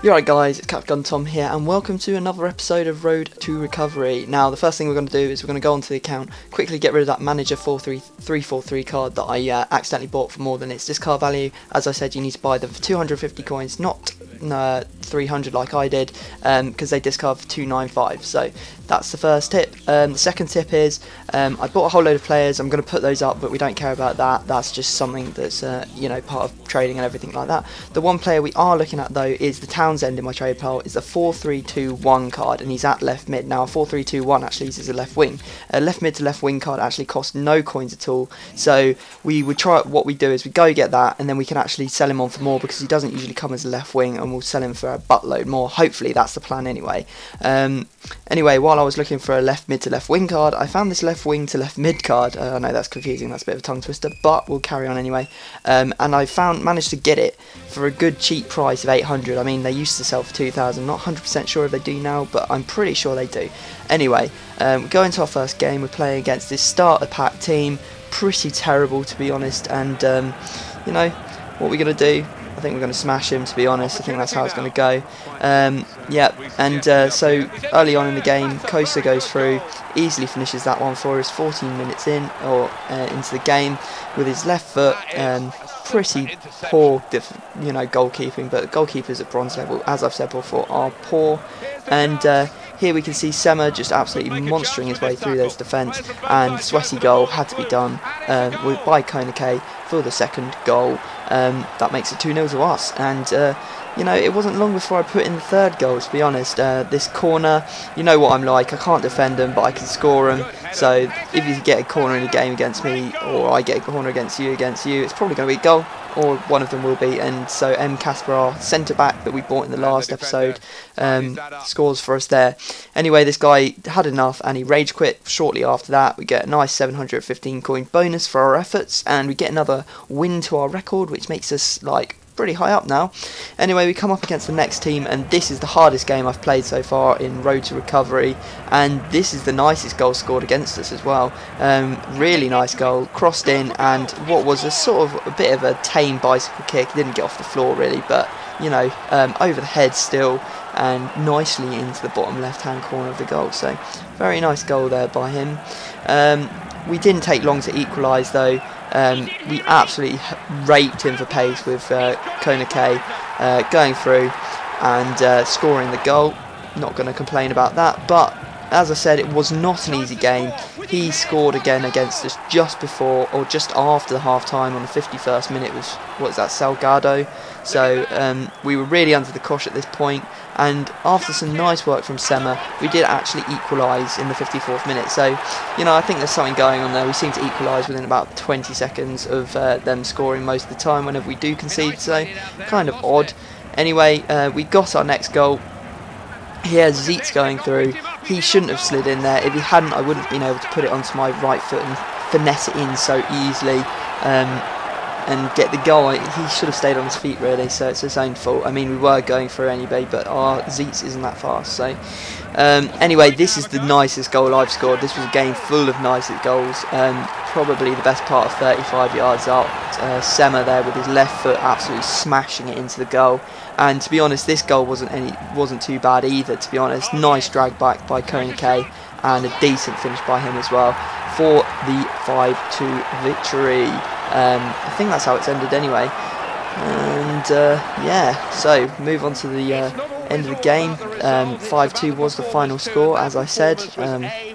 You're right guys, it's Captain Tom here and welcome to another episode of Road to Recovery. Now the first thing we're going to do is we're going to go onto the account, quickly get rid of that manager 343 card that I accidentally bought for more than its discard value. As I said, you need to buy them for 250 coins, not 300 like I did, because they discard for 295. So that's the first tip. The second tip is I bought a whole load of players. I'm going to put those up, but we don't care about that. That's just something that's you know, part of trading and everything like that. The one player we are looking at though is the Townsend in my trade pile. Is a 4-3-2-1 card, and he's at left mid. Now a 4-3-2-1 actually uses a left wing. A left mid to left wing card actually costs no coins at all. So we would try. What we do is we go get that, and then we can actually sell him on for more because he doesn't usually come as a left wing, and we'll sell him for a buttload more. Hopefully that's the plan anyway. Anyway, while I was looking for a left mid to left wing card, I found this left wing to left mid card. I know that's confusing, that's a bit of a tongue twister, but we'll carry on anyway. And I managed to get it for a good cheap price of 800. I mean, they used to sell for 2,000. Not 100% sure if they do now, but I'm pretty sure they do. Anyway, we go into our first game. We're playing against this starter pack team. Pretty terrible, to be honest. And you know what we're gonna do? I think we're going to smash him, to be honest. I think that's how it's going to go. Yeah, and so early on in the game, Kosa goes through, easily finishes that one for us, 14 minutes in, or into the game, with his left foot. Pretty poor, you know, goalkeeping, but goalkeepers at bronze level, as I've said before, are poor. And here we can see Sema just absolutely monstering his way through this defence, and sweaty goal had to be done by Konake for the second goal. That makes it 2-0 to us, and you know, it wasn't long before I put in the third goal, to be honest. This corner, you know what I'm like, I can't defend them, but I can score them. So if you get a corner in a game against me, or I get a corner against you, it's probably going to be a goal, or one of them will be. And so M. Casper, our centre-back that we bought in the last episode, scores for us there. Anyway, this guy had enough and he rage quit shortly after that. We get a nice 715 coin bonus for our efforts, and we get another win to our record, which makes us like pretty high up now. Anyway, we come up against the next team, and this is the hardest game I've played so far in Road to Recovery, and this is the nicest goal scored against us as well. Really nice goal, crossed in, and what was a sort of a bit of a tame bicycle kick. It didn't get off the floor really, but you know, over the head still, and nicely into the bottom left hand corner of the goal. So very nice goal there by him. We didn't take long to equalise though. We absolutely raped him for pace with Konake going through and scoring the goal. Not going to complain about that, but as I said, it was not an easy game. He scored again against us just before or just after the half time on the 51st minute. Was what is that, Salgado? So we were really under the cosh at this point, and after some nice work from Sema, we did actually equalise in the 54th minute. So you know, I think there's something going on there. We seem to equalise within about 20 seconds of them scoring most of the time whenever we do concede, so kind of odd. Anyway, we got our next goal. Here Zeet's going through. He shouldn't have slid in there. If he hadn't, I would have been able to put it onto my right foot and finesse it in so easily and get the goal. He should have stayed on his feet really, so it's his own fault. I mean, we were going through anyway, but our Zeet's isn't that fast. So anyway, this is the nicest goal I've scored. This was a game full of nice goals. Probably the best part of 35 yards out. Sema there with his left foot absolutely smashing it into the goal. And to be honest, this goal wasn't too bad either, to be honest. Nice drag back by Konake and a decent finish by him as well for the 5-2 victory. I think that's how it's ended anyway. And yeah, so move on to the end of the game. 5-2 was the final score, as I said.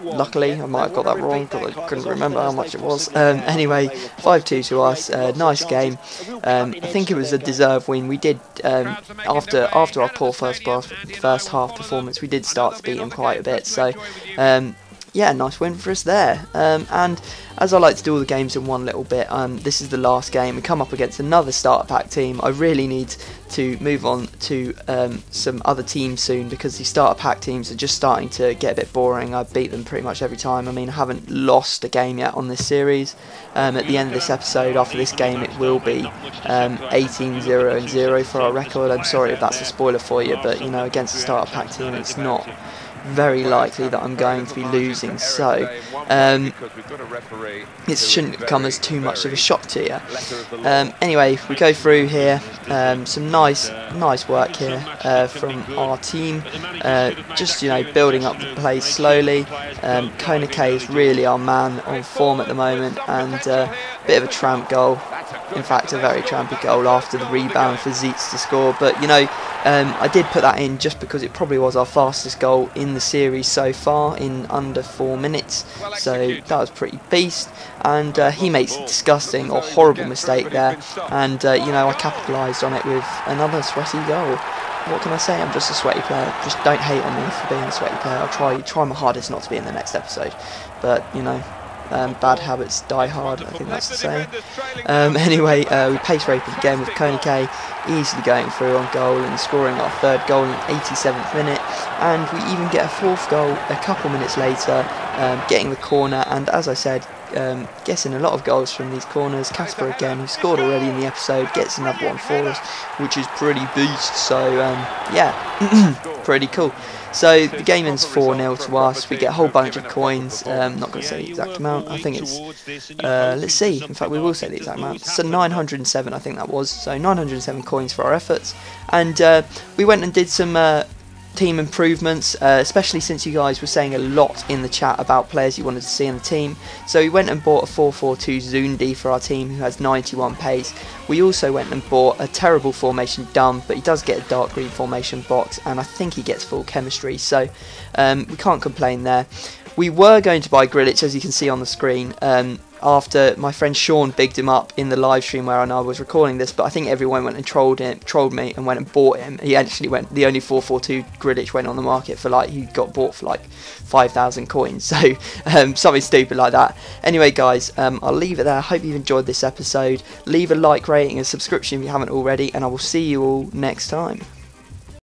Luckily, I might have got that wrong because I couldn't remember how much it was. Anyway, 5-2 to us. Nice game. I think it was a deserved win. We did, after our poor first half performance, we did start to beat them quite a bit. So yeah, nice win for us there. And as I like to do all the games in one little bit, this is the last game. We come up against another starter pack team. I really need to move on to some other teams soon, because the starter pack teams are just starting to get a bit boring. I beat them pretty much every time. I mean, I haven't lost a game yet on this series. At the end of this episode, after this game, it will be 18-0-0 for our record. I'm sorry if that's a spoiler for you, but you know, against a starter pack team, it's not very likely that I'm going to be losing, so it shouldn't come as too much of a shock to you. Anyway, we go through here, some nice work here from our team, just, you know, building up the play slowly. Kona K is really our man on form at the moment, and bit of a tramp goal. In fact, a very trampy goal after the rebound for Zeitz to score. But, you know, I did put that in just because it probably was our fastest goal in the series so far, in under 4 minutes. So that was pretty beast. And he makes a disgusting or horrible mistake there. And, you know, I capitalised on it with another sweaty goal. What can I say? I'm just a sweaty player. Just don't hate on me for being a sweaty player. I'll try my hardest not to be in the next episode. But, you know, bad habits die hard, I think that's the saying. Anyway, we pace rape it again with Kona K, easily going through on goal and scoring our third goal in the 87th minute. And we even get a fourth goal a couple minutes later, getting the corner, and as I said, getting a lot of goals from these corners. Casper again, who scored already in the episode, gets another one for us, which is pretty beast. So yeah, pretty cool. So the game ends 4-0 to us. We get a whole bunch of coins. Not going to say the exact amount. I think it's let's see. In fact, we will say the exact amount. So 907, I think that was. So 907 coins for our efforts. And we went and did some team improvements, especially since you guys were saying a lot in the chat about players you wanted to see on the team. So we went and bought a 4-4-2 Zundi for our team, who has 91 pace. We also went and bought a terrible formation Dumb, but he does get a dark green formation box, and I think he gets full chemistry, so we can't complain there. We were going to buy Grillitsch, as you can see on the screen, after my friend Sean bigged him up in the live stream where I was recording this, but I think everyone went and trolled me and went and bought him. He actually went, the only 442 Grillitsch went on the market for like, he got bought for like 5,000 coins, so something stupid like that. Anyway guys, I'll leave it there. I hope you've enjoyed this episode. Leave a like, rating and subscription if you haven't already, and I will see you all next time.